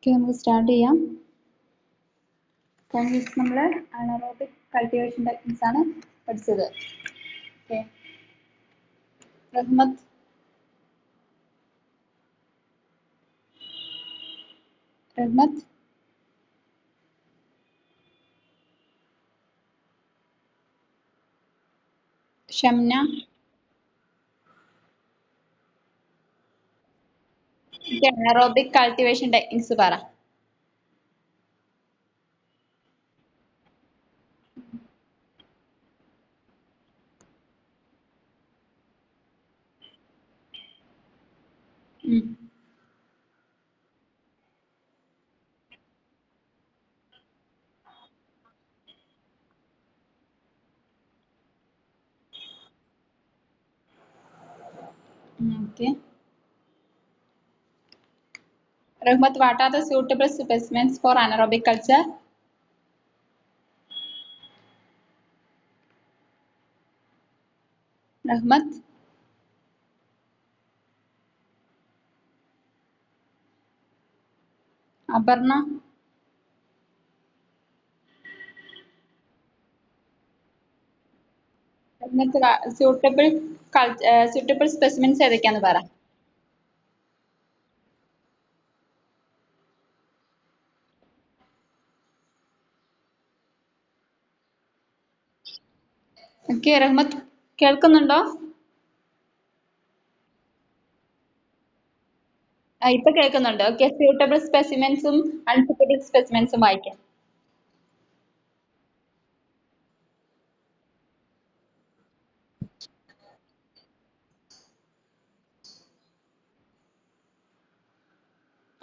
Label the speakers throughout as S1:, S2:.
S1: Okay, നമുക്ക് start ചെയ്യാം. നമ്മൾ അനറോബിക് കൾട്ടിവേഷൻ ടെക്നിക്സ് ആണ് പഠിച്ചത്. ഓക്കെ, റഹ്മത്ത് ഷംന, അനറോബിക് കൾട്ടിവേഷൻ ടെക്നിക്സ് പറ. Okay. Rahmat, what are the suitable specimens for anaerobic culture? Rahmat? Aparna? suitable specimens ഏതൊക്കെയാന്ന് പറ. Okay, റഹ്മത്ത് കേൾക്കുന്നുണ്ടോ? ഇപ്പൊ കേൾക്കുന്നുണ്ട്. ഓക്കെ, സ്യൂട്ടബിൾ സ്പെസിമെൻസും അൺസൂട്ടബിൾ സ്പെസിമെൻസും വായിക്കാം.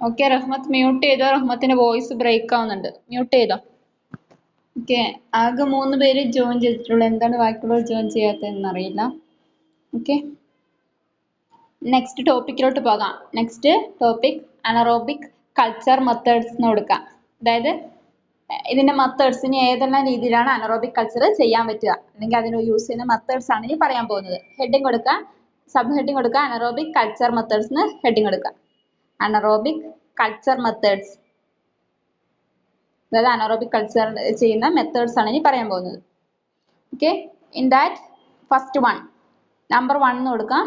S1: ഓക്കെ, റഹ്മത്ത് മ്യൂട്ട് ചെയ്തോ. റഹ്മത്തിന്റെ വോയിസ് ബ്രേക്ക് ആവുന്നുണ്ട്. മ്യൂട്ട് ചെയ്തോ. ഓക്കെ, ആകെ 3 പേര് ജോയിൻ ചെയ്തിട്ടുള്ളൂ. എന്താണ് ബാക്കിയുള്ളവർ ജോയിൻ ചെയ്യാത്തതെന്ന് അറിയില്ല. ഓക്കെ, നെക്സ്റ്റ് ടോപ്പിക്കിലോട്ട് പോകാം. Next topic anaerobic culture methods എന്ന് കൊടുക്കാം. അതായത് ഇതിന്റെ മെത്തേഡ്സിന് ഏതെല്ലാം രീതിയിലാണ് അനറോബിക് കൾച്ചർ ചെയ്യാൻ പറ്റുക, അല്ലെങ്കിൽ അതിന് യൂസ് ചെയ്യുന്ന മെത്തേഡ്സ് ആണ് ഇനി പറയാൻ പോകുന്നത്. ഹെഡിങ് കൊടുക്കുക, സബ് ഹെഡിങ് കൊടുക്കുക, അനറോബിക് കൾച്ചർ മെത്തേഡ്സ് എന്ന് ഹെഡിങ് കൊടുക്കുക. അനറോബിക് കൾച്ചർ മെത്തേഡ്സ്, അതായത് അനറോബിക് കൾച്ചർ ചെയ്യുന്ന മെത്തേഡ്സ് ആണ് ഇനി പറയാൻ പോകുന്നത്. Okay, in that first one, number 1 എന്ന് കൊടുക്കാം.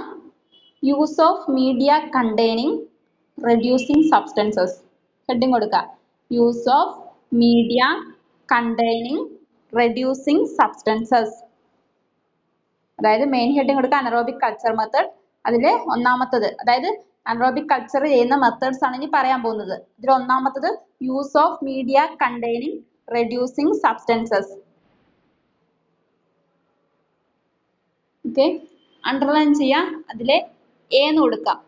S1: Use of media containing reducing substances. Heading കൊടുക്കുക, use of media containing reducing substances. അതായത് മെയിൻ ഹെഡിങ് കൊടുക്കുക അനറോബിക് കൾച്ചർ മെത്തേഡ്. അതില് ഒന്നാമത്തത്, അതായത് അനറോബിക് കൾച്ചർ ചെയ്യുന്ന മെത്തേഡ്സ് ആണ് ഇനി പറയാൻ പോകുന്നത്. ഇതിൽ ഒന്നാമത്തത് use of media containing reducing substances. Okay, underline ചെയ്യാം. അതിലെ എ എന്ന് കൊടുക്കാം.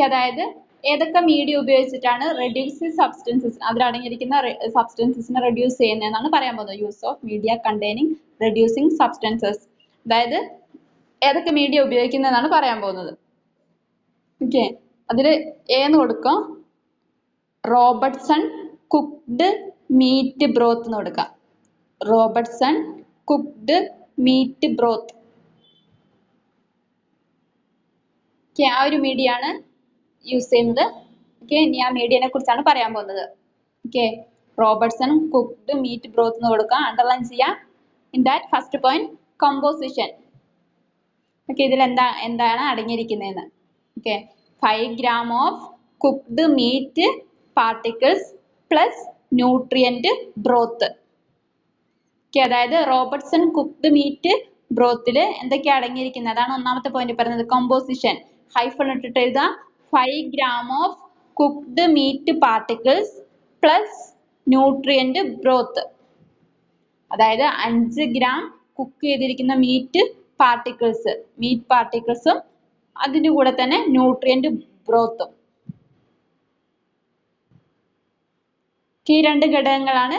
S1: അതായത് ഏതൊക്കെ മീഡിയ ഉപയോഗിച്ചിട്ടാണ് റെഡ്യൂസിങ് സബ്സ്റ്റൻസസ്, അതിലടങ്ങിയിരിക്കുന്ന സബ്സ്റ്റൻസസിനെ റെഡ്യൂസ് ചെയ്യുന്നതെന്നാണ് പറയാൻ പോകുന്നത്. Use of media containing reducing substances, അതായത് ഏതൊക്കെ മീഡിയ ഉപയോഗിക്കുന്നതെന്നാണ് പറയാൻ പോകുന്നത്. ഓക്കെ, അതില് എ എന്ന് കൊടുക്കാം. റോബർട്ട്സൺ കുക്ക്ഡ് മീറ്റ് ബ്രോത്ത് എന്ന് കൊടുക്കാം. Robertson cooked meat broth. ആ ഒരു മീഡിയ ആണ് യൂസ് ചെയ്യുന്നത്. ഓക്കെ, ഇനി ആ മീഡിയനെ കുറിച്ചാണ് പറയാൻ പോകുന്നത്. Okay, Robertson cooked meat broth എന്ന് കൊടുക്കാം. അണ്ടർലൈൻ ചെയ്യാം. In that first point composition. Okay, ഇതിൽ എന്താണ് അടങ്ങിയിരിക്കുന്നതെന്ന്. Okay, 5 gram of cooked meat particles plus nutrient broth. Okay, അതായത് റോബർട്ട്സൺ കുക്ക്ഡ് മീറ്റ് ബ്രോത്തിൽ എന്തൊക്കെയാണ് അടങ്ങിയിരിക്കുന്നത്, അതാണ് ഒന്നാമത്തെ പോയിന്റ് പറയുന്നത്. കമ്പോസിഷൻ ഹൈഫൺ ഇട്ടിട്ട് എഴുതുക. 5 gram of cooked meat particles plus nutrient broth. അതായത് 5 gram കുക്ക് ചെയ്തിരിക്കുന്ന മീറ്റ് പാർട്ടിക്കിൾസും അതിന്റെ കൂടെ തന്നെ ന്യൂട്രിയന്റ് ബ്രോത്തും. ഈ 2 ഘടകങ്ങളാണ്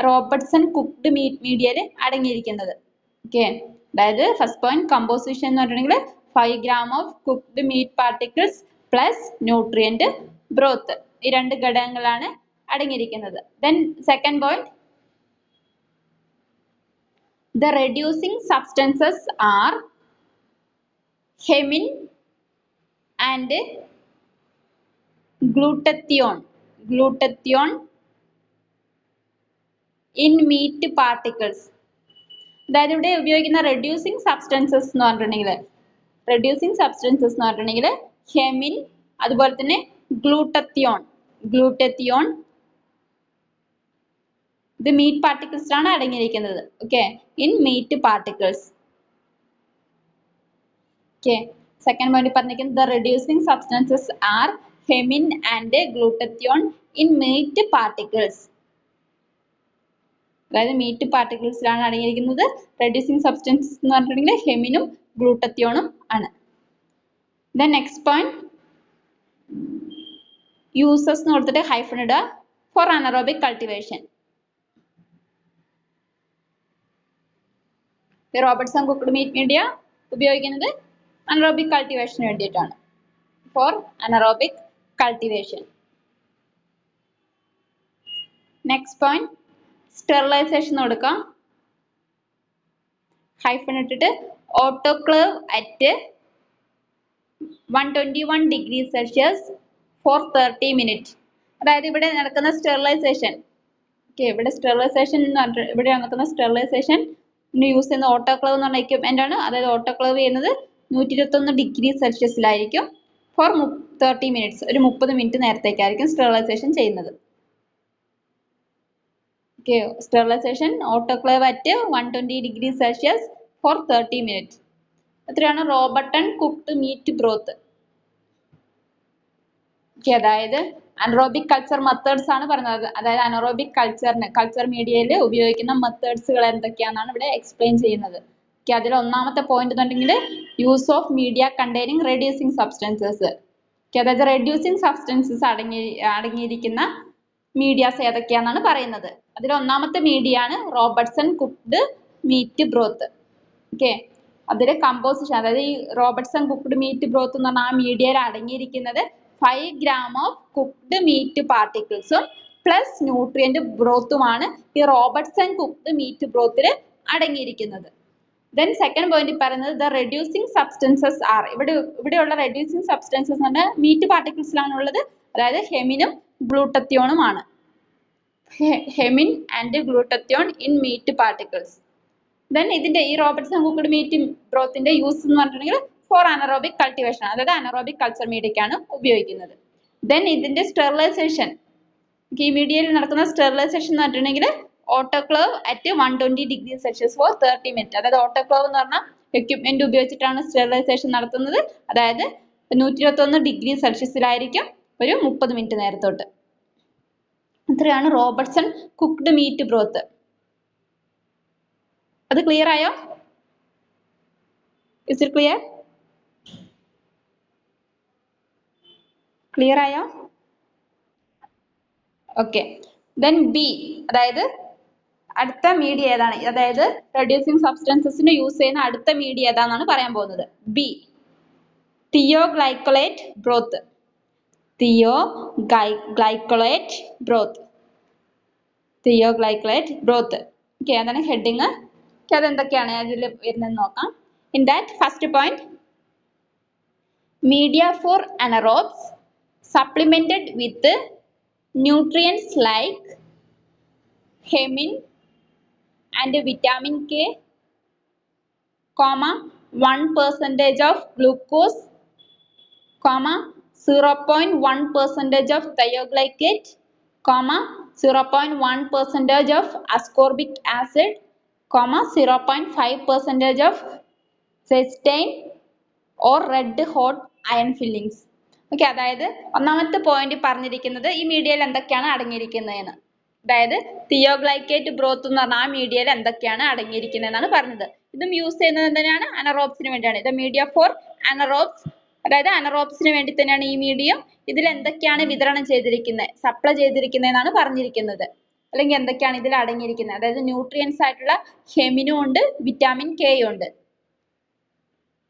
S1: റോബർട്ട്സൺ കുക്ക്ഡ് മീഡിയയിൽ അടങ്ങിയിരിക്കുന്നത്. ഓക്കെ, അതായത് ഫസ്റ്റ് പോയിന്റ് കമ്പോസിഷൻ എന്ന് പറഞ്ഞിട്ടുണ്ടെങ്കിൽ 5 gram of cooked meat particles plus nutrient broth. ഈ 2 ഘടകങ്ങളാണ് അടങ്ങിയിരിക്കുന്നത്. Then second point, the reducing substances are hemine and glutathione in meat particles. അതായത് ഇവിടെ ഉപയോഗിക്കുന്ന റെഡ്യൂസിങ് സബ്സ്റ്റൻസസ് എന്ന് പറഞ്ഞിട്ടുണ്ടെങ്കിൽ ഹെമിൻ, അതുപോലെ തന്നെ ഗ്ലൂട്ടത്തിയോൺ ഇത് മീറ്റ് പാർട്ടിക്കിൾസിലാണ് അടങ്ങിയിരിക്കുന്നത്. Okay, in meat particles. Okay, second point പറഞ്ഞിരിക്കുന്നത് the reducing substances are hemin and glutathione in meat particles. അതായത് മീറ്റ് പാർട്ടിക്കിൾസിലാണ് അടങ്ങിയിരിക്കുന്നത്. റെഡ്യൂസിങ് സബ്സ്റ്റൻസസ് എന്ന് പറഞ്ഞിട്ടുണ്ടെങ്കിൽ ഹെമിനും ഗ്ലൂട്ടത്തിയോണും ആണ്. ദെൻ നെക്സ്റ്റ് പോയിന്റ് യൂസസ് എന്ന് കൊടുത്തിട്ട് ഹൈഫൺ ഇടുക. For anaerobic cultivation, Robertson cooked meat media ഉപയോഗിക്കുന്നത് അനറോബിക് കൾട്ടിവേഷന് വേണ്ടിയിട്ടാണ്. For anaerobic cultivation. Next point sterilisation കൊടുക്കാം. ഹൈഫൺ ഇട്ടിട്ട് autoclave at 121 degrees Celsius for 30 minutes. അതായത് ഇവിടെ നടക്കുന്ന സ്റ്റെറിലൈസേഷൻ, ഇവിടെ നടക്കുന്ന സ്റ്റെറിലൈസേഷൻ യൂസ് ചെയ്യുന്ന ഓട്ടോക്ലേവ് എന്ന് പറഞ്ഞ എക്യുപ്മെന്റ് ആണ്. അതായത് ഓട്ടോക്ലേവ് ചെയ്യുന്നത് 121 ഡിഗ്രി സെൽഷ്യസിലായിരിക്കും. ഫോർ 30 minutes, ഒരു 30 മിനിറ്റ് നേരത്തേക്കായിരിക്കും സ്റ്റെറിലൈസേഷൻ ചെയ്യുന്നത്. Sterilisation autoclave at 120 degrees Celsius for 30 minutes. എത്രയാണ് റോബർട്ടൺ കുക്ക്ഡ് മീറ്റ് ബ്രോത്ത്. അതായത് അനറോബിക് കൾച്ചർ മെത്തേഡ്സ് ആണ് പറയുന്നത്. അതായത് അനറോബിക് കൾച്ചർ മീഡിയയിൽ ഉപയോഗിക്കുന്ന മെത്തേഡ്സുകൾ എന്തൊക്കെയാണെന്നാണ് ഇവിടെ എക്സ്പ്ലെയിൻ ചെയ്യുന്നത്. അതിൽ ഒന്നാമത്തെ പോയിന്റ് എന്നുണ്ടെങ്കിൽ use of media containing reducing substances. അതായത് റെഡ്യൂസിങ് സബ്സ്റ്റൻസസ് അടങ്ങിയിരിക്കുന്ന മീഡിയാസ് ഏതൊക്കെയാണെന്നാണ് പറയുന്നത്. അതിൽ ഒന്നാമത്തെ മീഡിയ ആണ് റോബർട്ട്സൺ കുക്ക്ഡ് മീറ്റ് ബ്രോത്ത്. അതിൽ കമ്പോസിഷൻ, അതായത് ഈ റോബർട്ട്സൺ കുക്ക്ഡ് മീറ്റ് ബ്രോത്ത് എന്ന് പറഞ്ഞാൽ ആ മീഡിയയിൽ അടങ്ങിയിരിക്കുന്നത് 5 gram ഓഫ് കുക്ക്ഡ് മീറ്റ് പാർട്ടിക്കിൾസും പ്ലസ് ന്യൂട്രിയന്റ് ബ്രോത്തുമാണ് ഈ റോബർട്ട്സൺ കുക്ക്ഡ് മീറ്റ് ബ്രോത്തിൽ അടങ്ങിയിരിക്കുന്നത്. ദെൻ സെക്കൻഡ് പോയിന്റ് പറയുന്നത് ദ റെഡ്യൂസിങ് സബ്സ്റ്റൻസസ് ആർ. ഇവിടെയുള്ള റെഡ്യൂസിങ് സബ്സ്റ്റൻസസ് എന്ന് പറഞ്ഞാൽ മീറ്റ് പാർട്ടിക്കിൾസിലാണ് ഉള്ളത്. അതായത് ഹെമിനും ഗ്ലൂട്ടത്തിയോണും ആണ്. Hemin and glutathione in meat particles. Then ഇതിന്റെ ഈ റോബർട്ട്സൺ കുക്ക്ഡ് മീറ്റ് ബ്രോത്തിന്റെ യൂസ് എന്ന് പറഞ്ഞിട്ടുണ്ടെങ്കിൽ ഫോർ അനറോബിക് കൾട്ടിവേഷൻ, അതായത് അനറോബിക് കൾച്ചർ മീഡിയക്കാണ് ഉപയോഗിക്കുന്നത്. ദെൻ ഇതിന്റെ സ്റ്റെറിലൈസേഷൻ, ഈ മീഡിയയിൽ നടക്കുന്ന സ്റ്റെറിലൈസേഷൻ എന്ന് പറഞ്ഞിട്ടുണ്ടെങ്കിൽ autoclave at 120 degrees Celsius for 30 minutes. അതായത് ഓട്ടോക്ലേവ് എന്ന് പറഞ്ഞാൽ എക്യുപ്മെന്റ് ഉപയോഗിച്ചിട്ടാണ് സ്റ്റെറിലൈസേഷൻ നടത്തുന്നത്. അതായത് 121 ഡിഗ്രി സെൽഷ്യസിലായിരിക്കും ഒരു 30 മിനിറ്റ് നേരത്തോട്ട്. ഇത്രയാണ് റോബർട്ട്സൺ കുക്ക്ഡ് മീറ്റ് ബ്രോത്ത്. അത് ക്ലിയർ ആയോ? Is it clear? ക്ലിയർ ആയോ? ഓക്കെ. ദെൻ ബി, അതായത് അടുത്ത മീഡിയ ഏതാണ്, അതായത് റെഡ്യൂസിങ് സബ്സ്റ്റൻസസിന് യൂസ് ചെയ്യുന്ന അടുത്ത മീഡിയ ഏതാണെന്നാണ് പറയാൻ പോകുന്നത്. B, thioglycolate broth. Thioglycolate broth. അതാണ് ഹെഡിങ്. അതെന്തൊക്കെയാണ് അതിൽ വരുന്നതെന്ന് നോക്കാം. In that first point, media for anaerobes supplemented with nutrients like hemin and vitamin K, 1% of glucose, 0.1% of thioglycate, 0.1% of ascorbic acid, 0.5% of cysteine or red hot iron fillings. അതായത് ഒന്നാമത്തെ point പറഞ്ഞിരിക്കുന്നത് ഈ മീഡിയയിൽ എന്തൊക്കെയാണ് അടങ്ങിയിരിക്കുന്നതെന്ന്. അതായത് തിയോഗ്ലൈക്കേറ്റ് ബ്രോത്ത് എന്ന് പറഞ്ഞാൽ ആ മീഡിയയിൽ എന്തൊക്കെയാണ് അടങ്ങിയിരിക്കുന്നതെന്നാണ് പറഞ്ഞത്. ഇതും യൂസ് ചെയ്യുന്നത് എന്തിനാണ്? അനറോബ്സിന് വേണ്ടിയാണ്. ഇത് മീഡിയ ഫോർ അനറോബ്സ്, അതായത് അനറോബ്സിന് വേണ്ടി തന്നെയാണ് ഈ മീഡിയം. ഇതിൽ എന്തൊക്കെയാണ് വിതരണം ചെയ്തിരിക്കുന്നത്, സപ്ലൈ ചെയ്തിരിക്കുന്നതെന്നാണ് പറഞ്ഞിരിക്കുന്നത്. അല്ലെങ്കിൽ എന്തൊക്കെയാണ് ഇതിൽ അടങ്ങിയിരിക്കുന്നത്. അതായത് ന്യൂട്രിയൻസ് ആയിട്ടുള്ള ഹെമിനും ഉണ്ട്, വിറ്റാമിൻ കെയും ഉണ്ട്.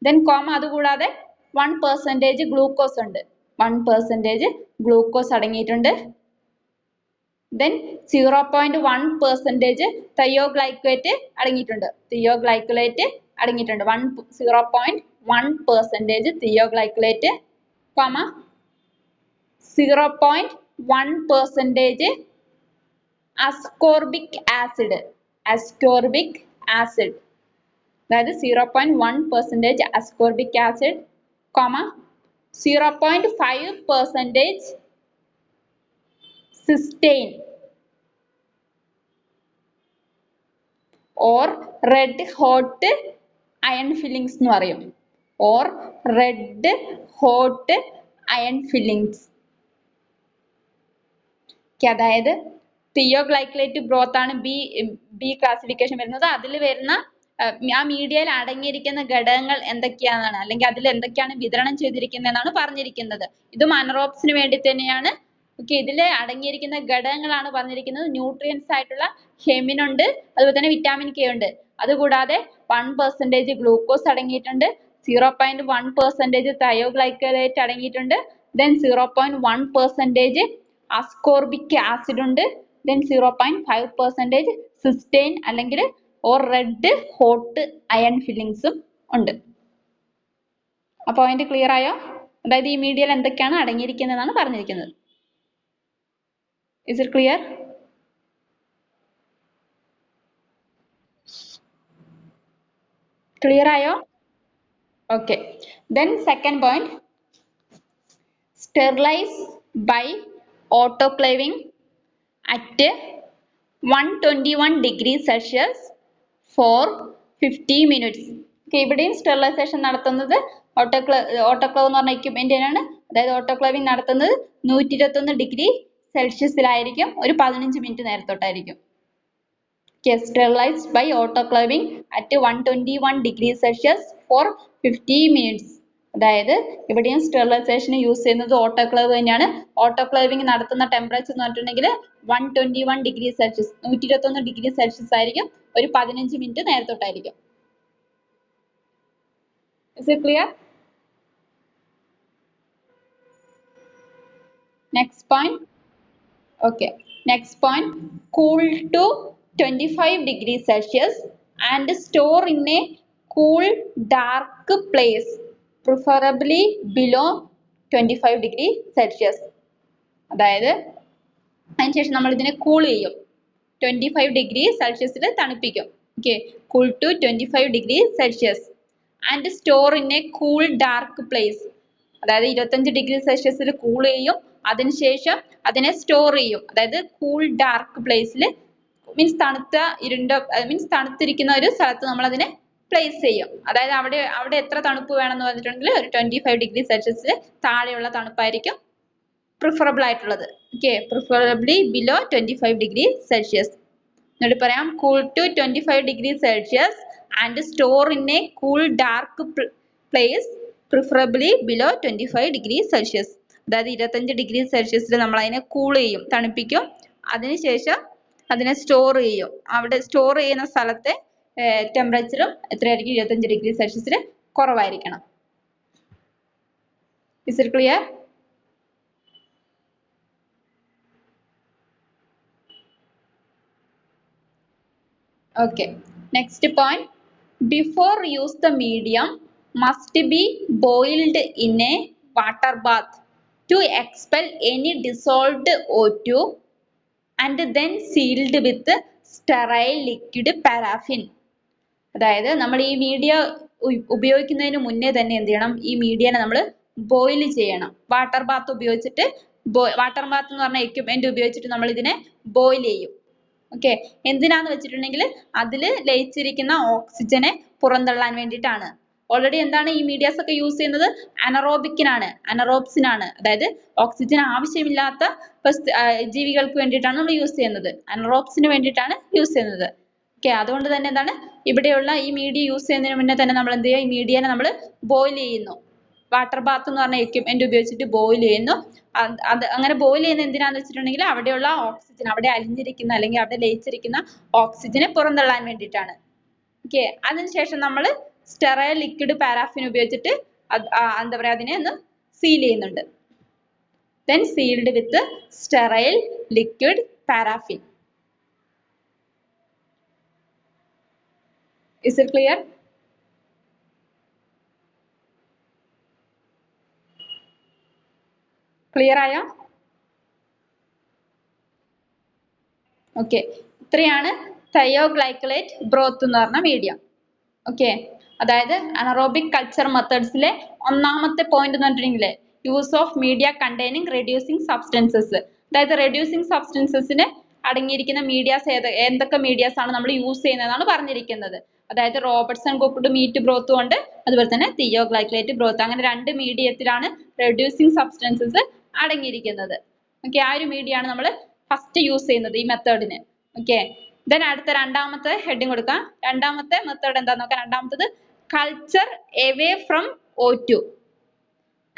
S1: ദെൻ അതുകൂടാതെ 1% ഗ്ലൂക്കോസ് ഉണ്ട്. 1% ഗ്ലൂക്കോസ് അടങ്ങിയിട്ടുണ്ട്. ദെൻ 0.1% തയോഗ്ലൈക്കേറ്റ് അടങ്ങിയിട്ടുണ്ട്. 0.1% തിയോഗ്ലൈക്കുലേറ്റ്, 0.1% ascorbic acid. Ascorbic acid. That is 0.1% ascorbic acid, comma 0.5% cysteine or red hot iron fillings എന്ന് പറയും. or red hot iron fillings. അതായത് തിയോഗ്ലൈക്കലേറ്റ് ബ്രോത്ത് ആണ് ബി ക്ലാസിഫിക്കേഷൻ വരുന്നത്. അതിൽ വരുന്ന ആ മീഡിയയിൽ അടങ്ങിയിരിക്കുന്ന ഘടകങ്ങൾ എന്തൊക്കെയാണെന്നാണ്, അല്ലെങ്കിൽ അതിൽ എന്തൊക്കെയാണ് വിതരണം ചെയ്തിരിക്കുന്നത് എന്നാണ് പറഞ്ഞിരിക്കുന്നത്. ഇതും അനറോബ്സിന് വേണ്ടി തന്നെയാണ്. ഓക്കെ, ഇതിൽ അടങ്ങിയിരിക്കുന്ന ഘടകങ്ങളാണ് പറഞ്ഞിരിക്കുന്നത്. ന്യൂട്രിയൻസ് ആയിട്ടുള്ള ഹെമിൻ ഉണ്ട്, അതുപോലെ തന്നെ വിറ്റാമിൻ കെ ഉണ്ട്. അതുകൂടാതെ 1% ഗ്ലൂക്കോസ് അടങ്ങിയിട്ടുണ്ട്, 0.1% തയോഗ്ലൈക്കലേറ്റ് അടങ്ങിയിട്ടുണ്ട്, then 0.1% ascorbic acid ഉണ്ട്, then 0.5% cysteine അല്ലെങ്കിൽ or red hot iron fillings ഉണ്ട്. ആ പോയിന്റ് ക്ലിയർ ആയോ? അതായത് ഈ മീഡിയയിൽ എന്തൊക്കെയാണ് അടങ്ങിയിരിക്കുന്നതെന്നാണ് പറഞ്ഞിരിക്കുന്നത്. Is it clear? Clear ആയോ? Okay. Then second point, sterilize by autoclaving at 121 degrees Celsius for 50 minutes. ഇവിടെയും സ്റ്റെറിലൈസേഷൻ നടത്തുന്നത് ഓട്ടോക്ലേവ് എന്ന് പറഞ്ഞ എക്യുപ്മെന്റിനാണ്. അതായത് ഓട്ടോക്ലേവിംഗ് നടത്തുന്നത് 121 ഡിഗ്രി സെൽഷ്യസിലായിരിക്കും, ഒരു 15 minute നേരത്തോട്ടായിരിക്കും. Sterilized by autoclaving at 121 degrees Celsius for 50 minutes. അതായത് ഇവിടെയും സ്റ്റെറിലൈസേഷന് യൂസ് ചെയ്യുന്നത് ഓട്ടോക്ലേവ് തന്നെയാണ്. ഓട്ടോക്ലേവിംഗ് നടത്തുന്ന ടെമ്പറേച്ചർ എന്ന് പറഞ്ഞിട്ടുണ്ടെങ്കിൽ 121 ഡിഗ്രി സെൽഷ്യസ്, 121 ഡിഗ്രി സെൽഷ്യസ് ആയിരിക്കും, ഒരു 15 minute നേരത്തോട്ടായിരിക്കും. Is it clear? Next point. Okay. Next point, cool to 25 degrees Celsius and store in a cool dark place, preferably below 25 degree Celsius. അതായത് അതിനുശേഷം നമ്മൾ ഇതിനെ കൂൾ ചെയ്യും, 25 ഡിഗ്രി സെൽഷ്യസിൽ തണുപ്പിക്കും. Okay, cool to 25 degree Celsius and store in a cool dark place. അതായത് 25 degree സെൽഷ്യസിൽ cool ചെയ്യും, അതിനുശേഷം അതിനെ സ്റ്റോർ ചെയ്യും. അതായത് കൂൾ ഡാർക്ക് പ്ലേസിൽ മീൻസ് തണുത്ത ഇരുണ്ട മീൻസ് തണുത്തിരിക്കുന്ന ഒരു സ്ഥലത്ത് നമ്മൾ അതിനെ പ്ലേസ് ചെയ്യും. അതായത് അവിടെ എത്ര തണുപ്പ് വേണമെന്ന് പറഞ്ഞിട്ടുണ്ടെങ്കിൽ ഒരു 25 ഡിഗ്രി സെൽഷ്യസിൽ താഴെയുള്ള തണുപ്പായിരിക്കും പ്രിഫറബിൾ ആയിട്ടുള്ളത്. Okay, preferably below 25 degree Celsius. എന്നിട്ട് പറയാം, cool to 25 degree Celsius and store in a cool dark place, preferably below 25 degree Celsius. അതായത് 25 ഡിഗ്രി സെൽഷ്യസിൽ നമ്മൾ അതിനെ കൂൾ ചെയ്യും, തണുപ്പിക്കും, അതിനുശേഷം അതിനെ സ്റ്റോർ ചെയ്യും. അവിടെ സ്റ്റോർ ചെയ്യുന്ന സ്ഥലത്തെ ടെമ്പറേച്ചറും എത്രയായിരിക്കും? 25 ഡിഗ്രി സെൽഷ്യസിൽ കുറവായിരിക്കണം. Is it clear? Okay. Next point, before use the medium must be boiled in a water bath to expel any dissolved O2 and then sealed with sterile liquid paraffin. അതായത് നമ്മൾ ഈ media ഉപയോഗിക്കുന്നതിന് മുന്നേ തന്നെ എന്ത് ചെയ്യണം? ഈ മീഡിയനെ നമ്മൾ ബോയിൽ ചെയ്യണം. വാട്ടർ ബാത്ത് ഉപയോഗിച്ചിട്ട്, വാട്ടർ ബാത്ത് എന്ന് പറഞ്ഞ എക്യുപ്മെന്റ് ഉപയോഗിച്ചിട്ട് നമ്മൾ ഇതിനെ ബോയിൽ ചെയ്യും. ഓക്കെ, എന്തിനാന്ന് വെച്ചിട്ടുണ്ടെങ്കിൽ അതിൽ ലയിച്ചിരിക്കുന്ന ഓക്സിജനെ പുറന്തള്ളാൻ വേണ്ടിയിട്ടാണ്. ഓൾറെഡി എന്താണ് ഈ മീഡിയാസ് ഒക്കെ യൂസ് ചെയ്യുന്നത്? അനറോബ്സിനാണ്. അതായത് ഓക്സിജൻ ആവശ്യമില്ലാത്ത ജീവികൾക്ക് വേണ്ടിയിട്ടാണ് നമ്മൾ യൂസ് ചെയ്യുന്നത്. അനറോബ്സിന് വേണ്ടിയിട്ടാണ് യൂസ് ചെയ്യുന്നത്. ഓക്കെ, അതുകൊണ്ട് തന്നെ എന്താണ് ഇവിടെയുള്ള ഈ മീഡിയ യൂസ് ചെയ്യുന്നതിന് മുന്നേ തന്നെ നമ്മൾ എന്ത് ചെയ്യുക? ഈ മീഡിയനെ നമ്മൾ ബോയിൽ ചെയ്യുന്നു. വാട്ടർ ബാത്ത് എന്ന് പറഞ്ഞ എക്യുപ്മെന്റ് ഉപയോഗിച്ചിട്ട് ബോയിൽ ചെയ്യുന്നു. അങ്ങനെ ബോയിൽ ചെയ്യുന്ന എന്തിനാന്ന് വെച്ചിട്ടുണ്ടെങ്കിൽ അവിടെയുള്ള ഓക്സിജൻ, അവിടെ അലിഞ്ഞിരിക്കുന്ന അല്ലെങ്കിൽ അവിടെ ലയിച്ചിരിക്കുന്ന ഓക്സിജനെ പുറന്തള്ളാൻ വേണ്ടിയിട്ടാണ്. ഓക്കെ, അതിനുശേഷം നമ്മൾ സ്റ്റെറൈൽ ലിക്വിഡ് പാരാഫിൻ ഉപയോഗിച്ചിട്ട് എന്താ പറയാ, അതിനെ ഒന്ന് സീൽ ചെയ്യുന്നുണ്ട്. then sealed with sterile liquid paraffin. Is it clear? Clear ആയോ? ഓക്കെ, ഇത്രയാണ് തയോഗ്ലൈക്കലേറ്റ് ബ്രോത്ത് എന്ന് പറഞ്ഞ മീഡിയം. ഓക്കെ, അതായത് അനറോബിക് കൾച്ചർ മെത്തേഡ്സിലെ ഒന്നാമത്തെ പോയിന്റ് എന്ന് പറഞ്ഞിട്ടുണ്ടെങ്കിൽ use of media containing reducing substances. അതായത് റെഡ്യൂസിങ് സബ്സ്റ്റൻസസിന് അടങ്ങിയിരിക്കുന്ന മീഡിയാസ് എന്തൊക്കെ മീഡിയാസ് ആണ് നമ്മൾ യൂസ് ചെയ്യുന്നതെന്നാണ് പറഞ്ഞിരിക്കുന്നത്. അതായത് റോബർട്ട്സൺ കുക്ക്ഡ് മീറ്റ് ബ്രോത്തും ഉണ്ട്, അതുപോലെ തന്നെ തിയോഗ്ലൈക്കലേറ്റ് ബ്രോത്ത്. അങ്ങനെ രണ്ട് മീഡിയത്തിലാണ് റെഡ്യൂസിങ് സബ്സ്റ്റൻസസ് അടങ്ങിയിരിക്കുന്നത്. ഓക്കെ, ആ ഒരു മീഡിയ ആണ് നമ്മൾ ഫസ്റ്റ് യൂസ് ചെയ്യുന്നത് ഈ മെത്തേഡിന്. ഓക്കെ, ദെൻ അടുത്ത രണ്ടാമത്തെ ഹെഡിങ് കൊടുക്കാം. രണ്ടാമത്തെ മെത്തേഡ് എന്താന്ന് നോക്കാം. രണ്ടാമത്തത് culture away from O2.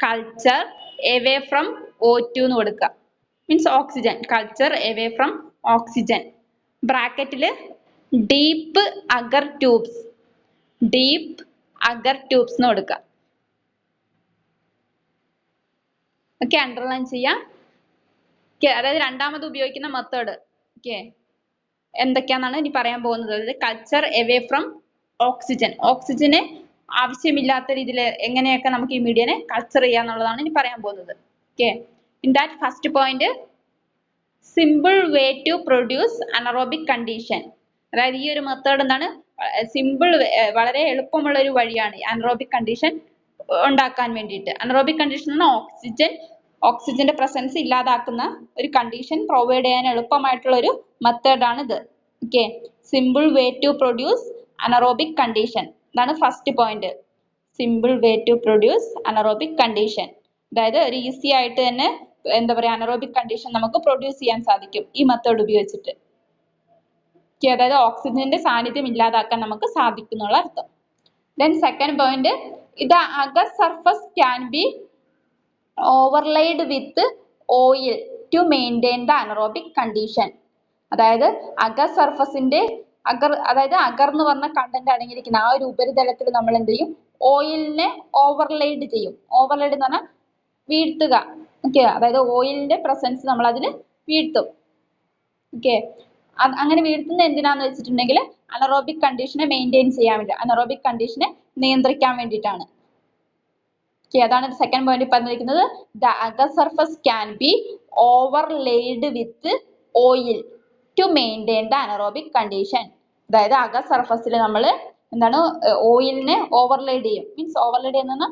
S1: Culture away from O2 എന്ന് കൊടുക്കുക. Means oxygen. Culture away from oxygen. ബ്രാക്കറ്റില് deep agar tubes. Deep agar tubes എന്ന് കൊടുക്കുക. ഓക്കെ, അണ്ടർലൈൻ ചെയ്യാം. അതായത് രണ്ടാമത് ഉപയോഗിക്കുന്ന മെത്തേഡ് ഓക്കെ എന്തൊക്കെയാണെന്നാണ് ഇനി പറയാൻ പോകുന്നത്. അതായത് കൾച്ചർ എവേ ഫ്രം ഓക്സിജൻ. ഓക്സിജന് ആവശ്യമില്ലാത്ത രീതിയിൽ എങ്ങനെയൊക്കെ നമുക്ക് ഈ മീഡിയനെ കൾച്ചർ ചെയ്യാന്നുള്ളതാണ് ഇനി പറയാൻ പോകുന്നത്. Okay, in that first point simple way to produce anaerobic condition. അതായത് ഈ ഒരു മെത്തേഡ് എന്താണ്, സിമ്പിൾ വളരെ എളുപ്പമുള്ള ഒരു വഴിയാണ് അനറോബിക് കണ്ടീഷൻ ഉണ്ടാക്കാൻ വേണ്ടിയിട്ട്. അനറോബിക് കണ്ടീഷൻ എന്ന് പറഞ്ഞാൽ ഓക്സിജന്റെ പ്രസൻസ് ഇല്ലാതാക്കുന്ന ഒരു കണ്ടീഷൻ പ്രൊവൈഡ് ചെയ്യാൻ എളുപ്പമായിട്ടുള്ള ഒരു മെത്തേഡാണ് ഇത്. Okay, simple way to produce anaerobic condition. ഇതാണ് first point. Simple way to produce anaerobic condition. അതായത് ഒരു ഈസി ആയിട്ട് തന്നെ എന്താ പറയാ അനറോബിക് കണ്ടീഷൻ നമുക്ക് പ്രൊഡ്യൂസ് ചെയ്യാൻ സാധിക്കും ഈ മെത്തേഡ് ഉപയോഗിച്ചിട്ട്. അതായത് ഓക്സിജന്റെ സാന്നിധ്യം ഇല്ലാതാക്കാൻ നമുക്ക് സാധിക്കും എന്നുള്ള അർത്ഥം. Then second point, the agar surface can be overlaid with oil to maintain the anaerobic condition. അതായത് അഗർ സർഫസിന്റെ അതായത് അഗർ എന്ന് പറഞ്ഞ കണ്ടന്റ് അടങ്ങിയിരിക്കുന്ന ആ ഒരു ഉപരിതലത്തിൽ നമ്മൾ എന്ത് ചെയ്യും, ഓയിലിനെ ഓവർലെയ്ഡ് ചെയ്യും. ഓവർലെയ്ഡ് എന്ന് പറഞ്ഞാൽ വീഴ്ത്തുക. ഓക്കെ, അതായത് ഓയിലിന്റെ പ്രസൻസ് നമ്മൾ അതിന് വീഴ്ത്തും. ഓക്കെ, അങ്ങനെ വീഴ്ത്തുന്ന എന്തിനാന്ന് വെച്ചിട്ടുണ്ടെങ്കിൽ അനറോബിക് കണ്ടീഷനെ മെയിൻറ്റെയിൻ ചെയ്യാൻ വേണ്ടി, അനറോബിക് കണ്ടീഷനെ നിയന്ത്രിക്കാൻ വേണ്ടിയിട്ടാണ്. ഓക്കെ, അതാണ് സെക്കൻഡ് പോയിന്റ് പറഞ്ഞിരിക്കുന്നത്. The agar surface can be overlaid with oil to maintain the anaerobic condition. അതായത് അഗർ സർഫസിൽ നമ്മൾ എന്താണ് ഓയിലിനെ ഓവർലെയ്ഡ് ചെയ്യും. മീൻസ് ഓവർലെയ്ഡ് ചെയ്യുന്ന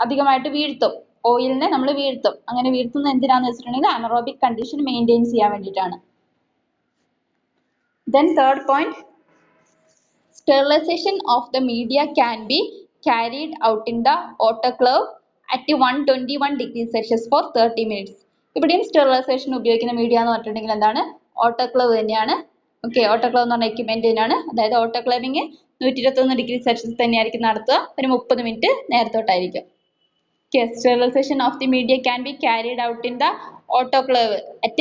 S1: അധികമായിട്ട് വീഴ്ത്തും. ഓയിലിനെ നമ്മൾ വീഴ്ത്തും. അങ്ങനെ വീഴ്ത്തുന്ന എന്തിനാന്ന് വെച്ചിട്ടുണ്ടെങ്കിൽ അനറോബിക് കണ്ടീഷൻ മെയിൻറ്റെയിൻ ചെയ്യാൻ വേണ്ടിയിട്ടാണ്. Then third point, sterilization of the media can be carried out in the autoclave at 121 degrees Celsius for 30 minutes. ഇവിടെയും സ്റ്റെറിലൈസേഷൻ ഉപയോഗിക്കുന്ന മീഡിയ എന്ന് പറഞ്ഞിട്ടുണ്ടെങ്കിൽ എന്താണ്, ഓട്ടോക്ലേവ് തന്നെയാണ്. ഓക്കെ, ഓട്ടോക്ലേവ് എന്ന് പറഞ്ഞ എക്യുപ്മെന്റ് തന്നെയാണ്. അതായത് ഓട്ടോക്ലേവിങ് 121 ഡിഗ്രി സെൽഷ്യസ് തന്നെയായിരിക്കും നടത്തുക. ഒരു 30 minute നേരത്തോട്ടായിരിക്കും. Okay, sterilization of the media can be carried out in the autoclave at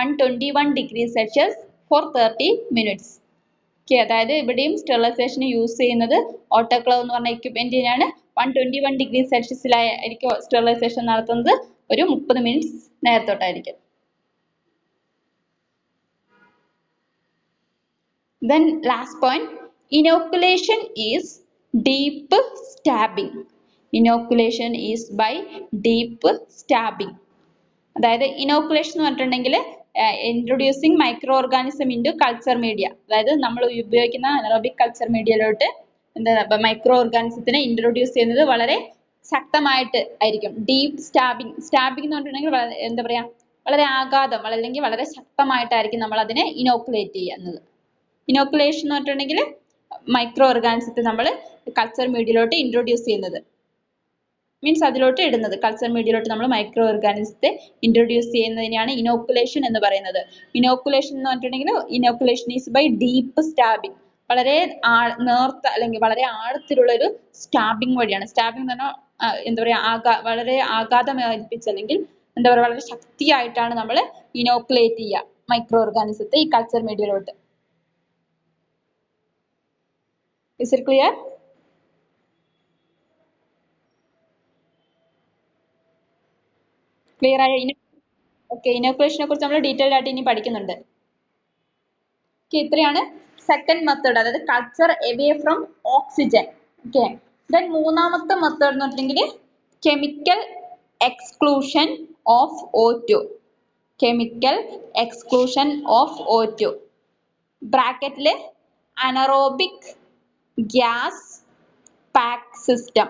S1: 121 degrees Celsius for 30 minutes. Okay, അതായത് ഇവിടെയും സ്റ്റെറിലൈസേഷൻ യൂസ് ചെയ്യുന്നത് ഓട്ടോക്ലേവ് എന്ന് പറഞ്ഞ എക്യുപ്മെന്റിനാണ്. 121 ഡിഗ്രി സെൽഷ്യസിലായിരിക്കും സ്റ്റെറിലൈസേഷൻ നടത്തുന്നത്. ഒരു 30 minutes നേരത്തോട്ടായിരിക്കും. Then last point, inoculation is deep stabbing. Inoculation is by deep stabbing. അതായത് inoculation എന്ന് പറഞ്ഞിട്ടുണ്ടെങ്കിൽ introducing micro organism into culture media. അതായത് നമ്മൾ ഉപയോഗിക്കുന്ന അനറോബിക് കൾച്ചർ മീഡിയയിലോട്ട് എന്താ മൈക്രോ ഓർഗാനിസത്തിനെ ഇൻട്രൊഡ്യൂസ് ചെയ്യുന്നത് വളരെ ശക്തമായിട്ട് ആയിരിക്കും. Deep stabbing. സ്റ്റാബിങ് എന്ന് പറഞ്ഞിട്ടുണ്ടെങ്കിൽ എന്താ പറയാ വളരെ ആഘാതം അല്ലെങ്കിൽ വളരെ ശക്തമായിട്ടായിരിക്കും നമ്മൾ അതിനെ ഇനോക്കുലേറ്റ് ചെയ്യുന്നത്. ഇനോക്കുലേഷൻ എന്ന് പറഞ്ഞിട്ടുണ്ടെങ്കിൽ മൈക്രോ ഓർഗാനിസത്തെ നമ്മൾ കൾച്ചർ മീഡിയയിലോട്ട് ഇൻട്രൊഡ്യൂസ് ചെയ്യുന്നത്. മീൻസ് അതിലോട്ട് ഇടുന്നത്. കൾച്ചർ മീഡിയയിലോട്ട് നമ്മൾ മൈക്രോ ഓർഗാനിസത്തെ ഇൻട്രൊഡ്യൂസ് ചെയ്യുന്നതിനെയാണ് ഇനോക്കുലേഷൻ എന്ന് പറയുന്നത്. ഇനോക്കുലേഷൻ എന്ന് പറഞ്ഞിട്ടുണ്ടെങ്കിൽ inoculation is by deep stabbing. വളരെ നേർത്ത അല്ലെങ്കിൽ വളരെ ആഴത്തിലുള്ള ഒരു സ്റ്റാബിങ് വഴിയാണ്. സ്റ്റാബിങ് എന്ന് പറഞ്ഞാൽ എന്താ പറയാ വളരെ ആഘാതം ഏൽപ്പിച്ച് അല്ലെങ്കിൽ എന്താ പറയുക വളരെ ശക്തിയായിട്ടാണ് നമ്മൾ ഇനോക്കുലേറ്റ് ചെയ്യുക മൈക്രോ ഓർഗാനിസത്തെ ഈ കൾച്ചർ മീഡിയയിലോട്ട്. Is it clear? ക്ലിയർ ആയ? ഓക്കെ, ഇനോക്കുലേഷനെ കുറിച്ച് നമ്മൾ ഡീറ്റെയിൽഡ് ആയിട്ട് ഇനി പഠിക്കുന്നുണ്ട്. ഓക്കെ, ഇത്രയാണ് സെക്കൻഡ് മെത്തേഡ്, അതായത് culture away from oxygen. Okay, then മൂന്നാമത്തെ മെത്തേഡ് എന്ന് പറഞ്ഞിട്ടുണ്ടെങ്കിൽ chemical exclusion of O2. Chemical exclusion of O2. ബ്രാക്കറ്റില് anaerobic gas pack system.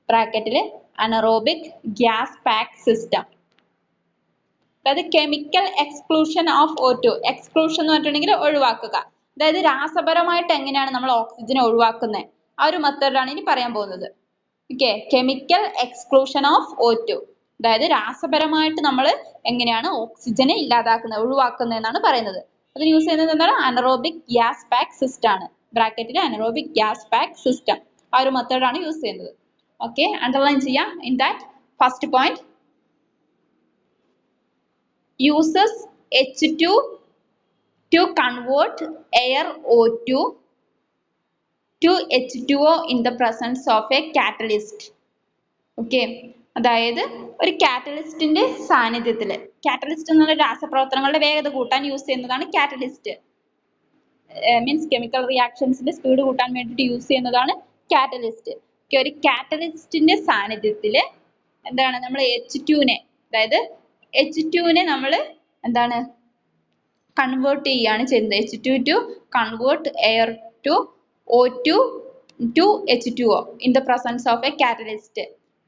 S1: ബ്രാക്കറ്റില് anaerobic gas pack system. അതായത് chemical exclusion of O2. Exclusion എന്ന് പറഞ്ഞിട്ടുണ്ടെങ്കിൽ ഒഴിവാക്കുക. അതായത് രാസപരമായിട്ട് എങ്ങനെയാണ് നമ്മൾ ഓക്സിജനെ ഒഴിവാക്കുന്നത്, ആ ഒരു മെത്തേഡാണ് ഇനി പറയാൻ പോകുന്നത്. Okay, chemical exclusion of O2. അതായത് രാസപരമായിട്ട് നമ്മൾ എങ്ങനെയാണ് ഓക്സിജനെ ഇല്ലാതാക്കുന്നത്, ഒഴിവാക്കുന്നത് എന്നാണ് പറയുന്നത്. അതിന് യൂസ് ചെയ്യുന്നത് എന്താണ്? അനറോബിക് ഗ്യാസ് പാക്ക് സിസ്റ്റം ആണ്. ബ്രാക്കറ്റിൽ അനറോബിക് ഗ്യാസ് പാക്ക് സിസ്റ്റം, ആ ഒരു മെത്തേഡാണ് യൂസ് ചെയ്യുന്നത്. ഓക്കെ, അണ്ടർലൈൻ ചെയ്യാം. In that first point, uses H2 to convert air O2 to H2O in the presence of a catalyst. Okay, അതായത് ഒരു കാറ്റലിസ്റ്റിന്റെ സാന്നിധ്യത്തിൽ, കാറ്റലിസ്റ്റ് എന്നുള്ള രാസപ്രവർത്തനങ്ങളുടെ വേഗത കൂട്ടാൻ യൂസ് ചെയ്യുന്നതാണ് കാറ്റലിസ്റ്റ്. മീൻസ് കെമിക്കൽ റിയാക്ഷൻസിന്റെ സ്പീഡ് കൂട്ടാൻ വേണ്ടിയിട്ട് യൂസ് ചെയ്യുന്നതാണ് കാറ്റലിസ്റ്റ്. ഒരു കാറ്റലിസ്റ്റിന്റെ സാന്നിധ്യത്തിൽ എന്താണ് നമ്മൾ H2നെ, അതായത് H2നെ നമ്മൾ എന്താണ് കൺവേർട്ട് ചെയ്യുകയാണ് ചെയ്യുന്നത്. H2 to convert air to O2 to H2O in the presence of a catalyst.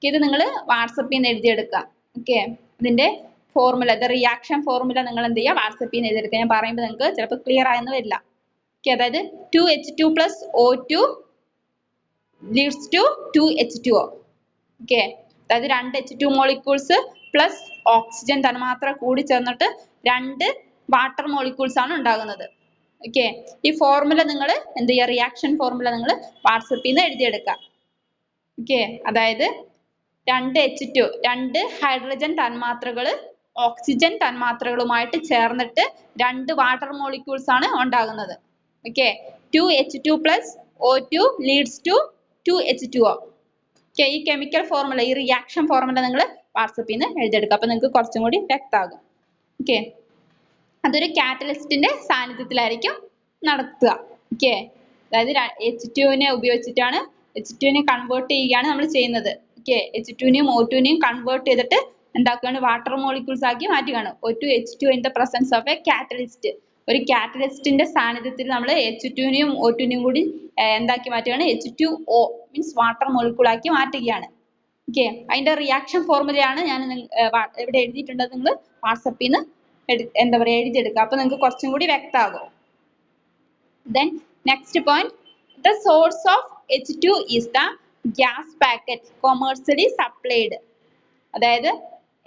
S1: ഇത് നിങ്ങൾ വാട്സപ്പിൽ നിന്ന് എഴുതിയെടുക്കുക. ഓക്കെ, ഇതിന്റെ ഫോർമുല, റിയാക്ഷൻ ഫോർമുല നിങ്ങൾ എന്ത് ചെയ്യുക, വാട്സപ്പിൽ നിന്ന് എഴുതിയെടുക്കുക. ഞാൻ പറയുമ്പോൾ നിങ്ങൾക്ക് ചിലപ്പോൾ ക്ലിയർ ആയെന്ന് വരില്ല. ഓക്കെ, അതായത് 2H2 plus O2 leads to 2H2O. Okay, അതായത് 2 H2 മോളിക്യൂൾസ് പ്ലസ് ഓക്സിജൻ തന്മാത്ര കൂടി ചേർന്നിട്ട് 2 വാട്ടർ മോളിക്യൂൾസ് ആണ് ഉണ്ടാകുന്നത്. ഓക്കെ, ഈ ഫോർമുല നിങ്ങൾ എന്ത് ചെയ്യുക, റിയാക്ഷൻ ഫോർമുല നിങ്ങൾ വാട്സപ്പിൽ നിന്ന് എഴുതിയെടുക്കുക. ഓക്കെ, അതായത് 2H2, 2 ഹൈഡ്രജൻ തന്മാത്രകൾ ഓക്സിജൻ തന്മാത്രകളുമായിട്ട് ചേർന്നിട്ട് 2 വാട്ടർ മോളിക്യൂൾസ് ആണ് ഉണ്ടാകുന്നത്. Okay, 2H2 plus O2 leads to 2H2O. Okay, ഈ കെമിക്കൽ ഫോർമുല, ഈ റിയാക്ഷൻ ഫോർമുല നിങ്ങൾ വാട്സപ്പിൽ നിന്ന് എഴുതിയെടുക്കുക. അപ്പൊ നിങ്ങൾക്ക് കുറച്ചും കൂടി വ്യക്തമാകും. ഓക്കെ, അതൊരു കാറ്റലിസ്റ്റിന്റെ സാന്നിധ്യത്തിലായിരിക്കും നടത്തുക. ഓക്കെ, അതായത് H2നെ ഉപയോഗിച്ചിട്ടാണ്, H2നെ കൺവേർട്ട് ചെയ്യുകയാണ് നമ്മൾ ചെയ്യുന്നത്. ഓക്കെ, H2നെയും O2നെയും കൺവേർട്ട് ചെയ്തിട്ട് എന്താക്കുകയാണ്, വാട്ടർ മോളിക്യൂൾസ് ആക്കി മാറ്റുകയാണ്. O2H2 in the presence of a catalyst. ഒരു കാറ്റലിസ്റ്റിന്റെ സാന്നിധ്യത്തിൽ നമ്മൾ H2നെയും O2നെയും കൂടി എന്താക്കി മാറ്റുകയാണ്, H2O മീൻസ് വാട്ടർ മോളിക്യൂൾ ആക്കി മാറ്റുകയാണ്. ഓക്കെ, അതിന്റെ റിയാക്ഷൻ ഫോർമുലയാണ് ഞാൻ ഇവിടെ എഴുതിയിട്ടുള്ളത്. നിങ്ങൾ വാട്സപ്പിൽ നിന്ന് എന്താ പറയുക എഴുതിയെടുക്കുക. അപ്പൊ നിങ്ങൾക്ക് കുറച്ചും കൂടി വ്യക്തമാകും. Then next point, the source of H2 is the gas packet commercially supplied. അതായത്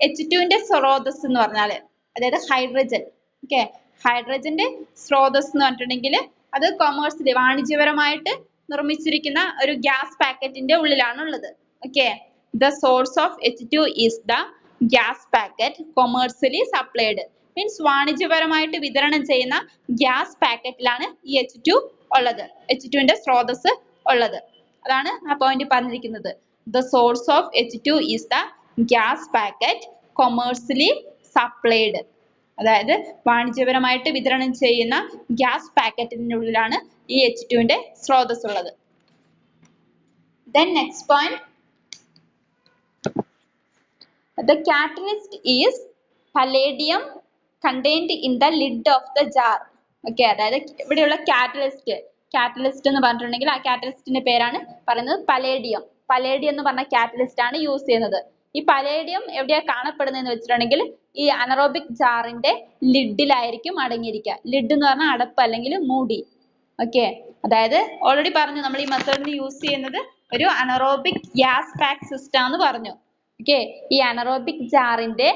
S1: H2ന്റെ സ്രോതസ് എന്ന് പറഞ്ഞാല് അതായത് ഹൈഡ്രജൻ. ഓക്കെ, ഹൈഡ്രജന്റെ സ്രോതസ് എന്ന് പറഞ്ഞിട്ടുണ്ടെങ്കിൽ അത് കൊമേഴ്സ്യലി, വാണിജ്യപരമായിട്ട് നിർമ്മിച്ചിരിക്കുന്ന ഒരു ഗ്യാസ് പാക്കറ്റിന്റെ ഉള്ളിലാണ് ഉള്ളത്. Okay, the source of H2 is the gas packet commercially supplied. Means വാണിജ്യപരമായിട്ട് വിതരണം ചെയ്യുന്ന ഗ്യാസ് പാക്കറ്റിലാണ് ഈ H2 ഉള്ളത്, H2ന്റെ സ്രോതസ് ഉള്ളത്. അതാണ് ആ പോയിന്റ് പറഞ്ഞിരിക്കുന്നത്. The source of H2 is the gas packet commercially supplied. അതായത് വാണിജ്യപരമായിട്ട് വിതരണം ചെയ്യുന്ന ഗ്യാസ് പാക്കറ്റിന്റെ ഉള്ളിലാണ് ഈ H2ന്റെ സ്രോതസ് ഉള്ളത്. Then next point, the catalyst is palladium contained in the lid of the jar. Okay, അതായത് ഇവിടെയുള്ള കാറ്റലിസ്റ്റ് എന്ന് പറഞ്ഞിട്ടുണ്ടെങ്കിൽ ആ കാറ്റലിസ്റ്റിന്റെ പേരാണ് പറയുന്നത് പലേഡിയം. പലേഡിയം എന്ന് പറഞ്ഞ കാറ്റലിസ്റ്റ് ആണ് യൂസ് ചെയ്യുന്നത്. ഈ പലേഡിയം എവിടെയാ കാണപ്പെടുന്നതെന്ന് വെച്ചിട്ടുണ്ടെങ്കിൽ ഈ അനറോബിക് ജാറിന്റെ ലിഡിലായിരിക്കും അടങ്ങിയിരിക്കുക. ലിഡ് എന്ന് പറഞ്ഞാൽ അടപ്പ് അല്ലെങ്കിൽ മൂടി. ഓക്കെ, അതായത് ഓൾറെഡി പറഞ്ഞു നമ്മൾ ഈ മെത്തേഡിൽ യൂസ് ചെയ്യുന്നത് ഒരു അനറോബിക് ഗ്യാസ് പാക്ക് സിസ്റ്റം എന്ന് പറഞ്ഞു. ഓക്കെ, ഈ അനറോബിക് ജാറിന്റെ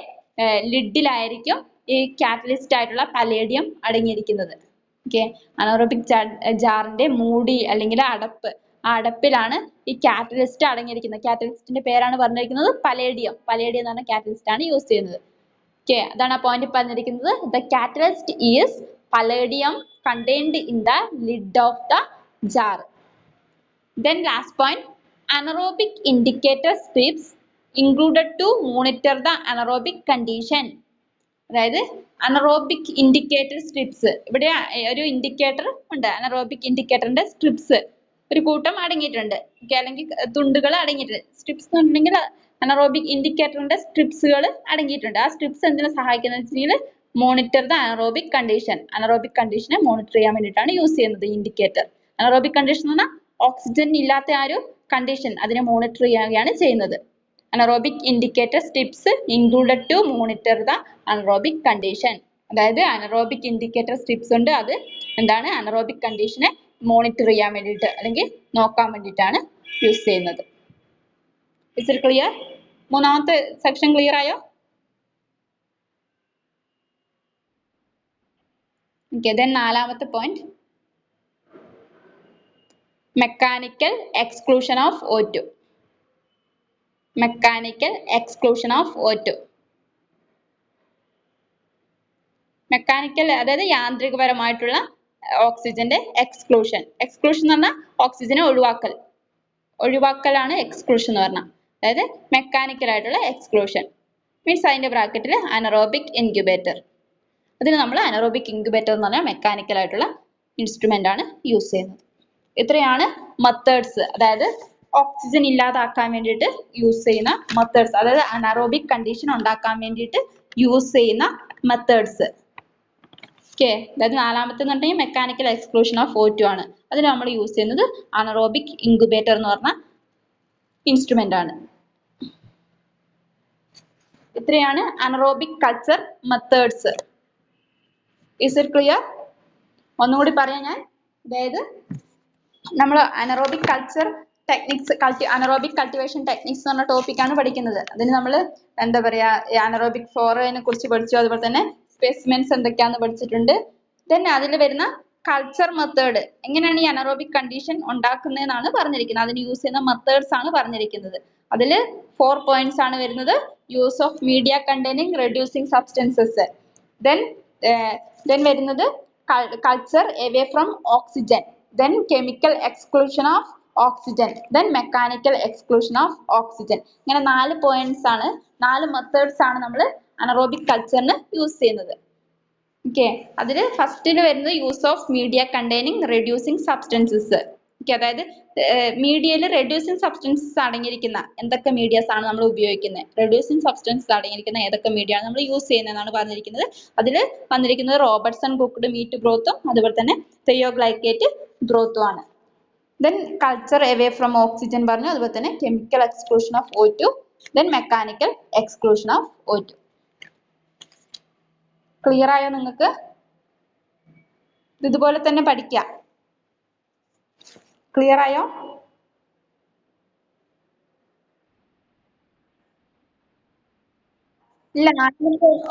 S1: ലിഡിലായിരിക്കും ഈ കാറ്റലിസ്റ്റ് ആയിട്ടുള്ള പലേഡിയം അടങ്ങിയിരിക്കുന്നത്. ഓക്കെ, അനറോബിക് ജാറിന്റെ മൂടി അല്ലെങ്കിൽ അടപ്പ്, ആ അടപ്പിലാണ് ഈ കാറ്റലിസ്റ്റ് അടങ്ങിയിരിക്കുന്നത്. കാറ്റലിസ്റ്റിന്റെ പേരാണ് പറഞ്ഞിരിക്കുന്നത് പലേഡിയം. പലേഡിയം എന്ന് പറഞ്ഞ കാറ്റലിസ്റ്റ് ആണ് യൂസ് ചെയ്യുന്നത്. ഓക്കെ, അതാണ് ആ പോയിന്റ് പറഞ്ഞിരിക്കുന്നത്. The catalyst is palladium contained in the lid of the jar. Then last point, anaerobic indicator strips included to monitor the anaerobic condition. അതായത് അനറോബിക് ഇൻഡിക്കേറ്റർ സ്ട്രിപ്സ്, ഇവിടെ ഒരു ഇൻഡിക്കേറ്റർ ഉണ്ട്, anaerobic ഇൻഡിക്കേറ്ററിന്റെ strips ഒരു കൂട്ടം അടങ്ങിയിട്ടുണ്ട്. ഓക്കെ, അല്ലെങ്കിൽ തുണ്ടുകൾ അടങ്ങിയിട്ടുണ്ട്. സ്ട്രിപ്സ് എന്ന് പറഞ്ഞിട്ടുണ്ടെങ്കിൽ അനറോബിക് ഇൻഡിക്കേറ്ററിന്റെ സ്ട്രിപ്സുകൾ അടങ്ങിയിട്ടുണ്ട്. ആ സ്ട്രിപ്സ് എന്തിനു സഹായിക്കുന്നത് വെച്ചാൽ monitor the anaerobic condition. Anaerobic കണ്ടീഷനെ മോണിറ്റർ ചെയ്യാൻ വേണ്ടിയിട്ടാണ് യൂസ് ചെയ്യുന്നത് ഇൻഡിക്കേറ്റർ. അനറോബിക് കണ്ടീഷൻ എന്ന് പറഞ്ഞാൽ ഓക്സിജൻ ഇല്ലാത്ത ആ ഒരു കണ്ടീഷൻ അതിനെ മോണിറ്റർ ചെയ്യുകയാണ് ചെയ്യുന്നത്. Anaerobic indicator strips included to monitor the anaerobic condition. അതായത് അനറോബിക് ഇൻഡിക്കേറ്റർ സ്ട്രിപ്സ് ഉണ്ട്, അത് എന്താണ് അനറോബിക് കണ്ടീഷനെ മോണിറ്റർ ചെയ്യാൻ വേണ്ടിയിട്ട് അല്ലെങ്കിൽ നോക്കാൻ വേണ്ടിയിട്ടാണ് യൂസ് ചെയ്യുന്നത്. Is it clear? മൂന്നാമത്തെ സെക്ഷൻ ക്ലിയർ ആയോ? Okay, then നാലാമത്തെ point mechanical exclusion of O2. Mechanical exclusion of O2. Mechanical അതായത് യാന്ത്രികപരമായിട്ടുള്ള ഓക്സിജന്റെ എക്സ്ക്ലൂഷൻ. എക്സ്ക്ലൂഷൻ എന്ന് പറഞ്ഞാൽ ഓക്സിജനെ ഒഴിവാക്കലാണ് എക്സ്ക്ലൂഷൻ എന്ന് പറഞ്ഞാൽ. അതായത് മെക്കാനിക്കൽ ആയിട്ടുള്ള എക്സ്ക്ലൂഷൻ മീൻസ് അതിന്റെ ബ്രാക്കറ്റിൽ അനറോബിക് ഇൻക്യുബേറ്റർ. അതിന് നമ്മൾ അനറോബിക് ഇൻക്യുബേറ്റർ എന്ന് പറഞ്ഞാൽ മെക്കാനിക്കൽ ആയിട്ടുള്ള ഇൻസ്ട്രുമെന്റ് ആണ് യൂസ് ചെയ്യുന്നത്. ഇത്രയാണ് മെത്തേഡ്സ്, അതായത് ഓക്സിജൻ ഇല്ലാതാക്കാൻ വേണ്ടിയിട്ട് യൂസ് ചെയ്യുന്ന മെത്തേഡ്സ്, അതായത് അനറോബിക് കണ്ടീഷൻ ഉണ്ടാക്കാൻ വേണ്ടിയിട്ട് യൂസ് ചെയ്യുന്ന മെത്തേഡ്സ്. ഓക്കെ, അതായത് നാലാമത്തെ എന്ന് പറഞ്ഞാൽ മെക്കാനിക്കൽ എക്സ്ക്ലൂഷൻ ഓഫ് O2 ആണ്. അതിന് നമ്മൾ യൂസ് ചെയ്യുന്നത് അനറോബിക് ഇൻക്യുബേറ്റർ എന്ന് പറഞ്ഞ ഇൻസ്ട്രുമെന്റ് ആണ്. ഇത്രയാണ് anaerobic culture methods. Is it clear? ഒന്നുകൂടി പറയാം ഞാൻ. അതായത് നമ്മൾ anaerobic culture techniques, anaerobic cultivation techniques എന്ന് പറഞ്ഞ ടോപ്പിക്കാണ് പഠിക്കുന്നത്. അതിന് നമ്മൾ എന്താ പറയാ അനറോബിക് ഫ്ലോറയെ കുറിച്ച് പഠിച്ചു, അതുപോലെ തന്നെ സ്പെസിമെൻസ് എന്തൊക്കെയാണെന്ന് പഠിച്ചിട്ടുണ്ട്. ദെൻ അതിൽ വരുന്ന കൾച്ചർ മെത്തേഡ്, എങ്ങനെയാണ് ഈ അനറോബിക് കണ്ടീഷൻ ഉണ്ടാക്കുന്നതെന്നാണ് പറഞ്ഞിരിക്കുന്നത്. അതിന് യൂസ് ചെയ്യുന്ന മെത്തേഡ്സ് ആണ് പറഞ്ഞിരിക്കുന്നത്. അതിൽ 4 പോയിന്റ്സ് ആണ് വരുന്നത്. Use of media containing reducing substances, then വരുന്നത് culture away from oxygen, then chemical exclusion of oxygen, then mechanical exclusion of oxygen. ഇങ്ങനെ 4 പോയിന്റ്സ് ആണ്, 4 മെത്തേഡ്സ് ആണ് നമ്മൾ അനറോബിക് കൾച്ചറിന് യൂസ് ചെയ്യുന്നത്. ഓക്കെ, അതിൽ ഫസ്റ്റിൽ വരുന്നത് use of media containing reducing substances. Okay, അതായത് മീഡിയയിൽ റെഡ്യൂസിങ് സബ്സ്റ്റൻസസ് അടങ്ങിയിരിക്കുന്ന എന്തൊക്കെ മീഡിയാസ് ആണ് നമ്മൾ ഉപയോഗിക്കുന്നത്, റെഡ്യൂസിങ് സബ്സ്റ്റൻസസ് അടങ്ങിയിരിക്കുന്ന ഏതൊക്കെ മീഡിയ ആണ് നമ്മൾ യൂസ് ചെയ്യുന്നതെന്നാണ് പറഞ്ഞിരിക്കുന്നത്. അതിൽ വന്നിരിക്കുന്നത് റോബർട്ട്സൺ കുക്ക്ഡ് മീറ്റ് ബ്രോത്തും അതുപോലെ തന്നെ തെയോഗ്ലൈക്കേറ്റ് ബ്രോത്തും ആണ്. Then culture away from oxygen പറഞ്ഞു, അതുപോലെ തന്നെ chemical exclusion of O2, then mechanical exclusion of O2. Clear ആയോ നിങ്ങൾക്ക്? ഇതുപോലെ തന്നെ പഠിക്കാം. ക്ലിയർ ആയോ? ഇല്ല,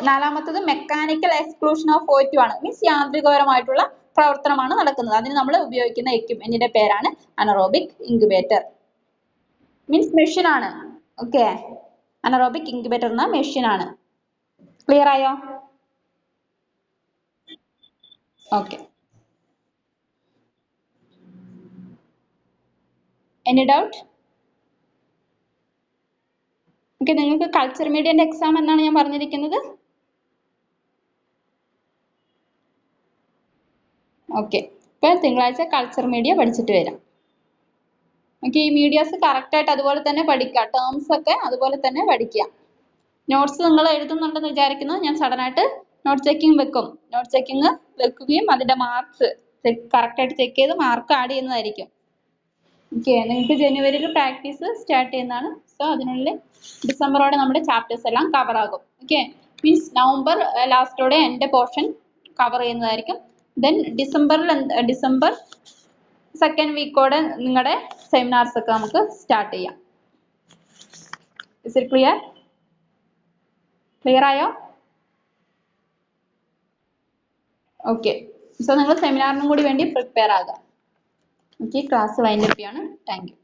S1: നാലാമത്തത് മെക്കാനിക്കൽ എക്സ്ക്ലൂഷൻ ഓഫ് O2 ആണ്. മീൻസ് യാന്ത്രികപരമായിട്ടുള്ള പ്രവർത്തനമാണ് നടക്കുന്നത്. അതിന് നമ്മൾ ഉപയോഗിക്കുന്ന എക്യുപ്മെന്റിന്റെ പേരാണ് അനറോബിക് ഇൻക്യുബേറ്റർ. മീൻസ് മെഷീൻ ആണ്. ഓക്കെ, അനറോബിക് ഇൻക്യുബേറ്റർ എന്ന മെഷീൻ ആണ്. ക്ലിയർ ആയോ? Okay, any doubt? ഓക്കെ, നിങ്ങൾക്ക് കൾച്ചർ മീഡിയന്റെ എക്സാം എന്നാണ് ഞാൻ പറഞ്ഞിരിക്കുന്നത്? ഓക്കെ, ഇപ്പൊ തിങ്കളാഴ്ച കൾച്ചർ മീഡിയ പഠിച്ചിട്ട് വരാം. ഓക്കെ, ഈ മീഡിയാസ് കറക്റ്റ് ആയിട്ട് അതുപോലെ തന്നെ പഠിക്കുക, ടേംസ് ഒക്കെ അതുപോലെ തന്നെ പഠിക്കുക. നോട്ട്സ് നിങ്ങൾ എഴുതുന്നുണ്ടെന്ന് വിചാരിക്കുന്നു. ഞാൻ സഡൻ ആയിട്ട് നോട്ട് ചെക്കിംഗ് വെക്കും. നോട്ട് ചെക്കിംഗ് വെക്കുകയും അതിന്റെ മാർക്സ് കറക്റ്റ് ആയിട്ട് ചെക്ക് ചെയ്ത് മാർക്ക് ആഡ് ചെയ്യുന്നതായിരിക്കും. ഓക്കെ, നിങ്ങൾക്ക് ജനുവരിയിൽ പ്രാക്ടീസ് സ്റ്റാർട്ട് ചെയ്യുന്നതാണ്. സോ അതിനുള്ളിൽ ഡിസംബറോടെ നമ്മുടെ ചാപ്റ്റേഴ്സ് എല്ലാം കവർ ആകും. ഓക്കെ, മീൻസ് നവംബർ ലാസ്റ്റോടെ എൻ്റെ പോർഷൻ കവർ ചെയ്യുന്നതായിരിക്കും. ദെൻ ഡിസംബർ സെക്കൻഡ് വീക്കോടെ നിങ്ങളുടെ സെമിനാർസ് ഒക്കെ നമുക്ക് സ്റ്റാർട്ട് ചെയ്യാം. Is it clear? ക്ലിയർ ആയോ? ഓക്കെ, സോ നിങ്ങൾ സെമിനാറിനും കൂടി വേണ്ടി പ്രിപ്പയർ ആകാം. ഓക്കെ, ക്ലാസ് വൈൻഡപ്പ് ചെയ്യാണ്. Thank you.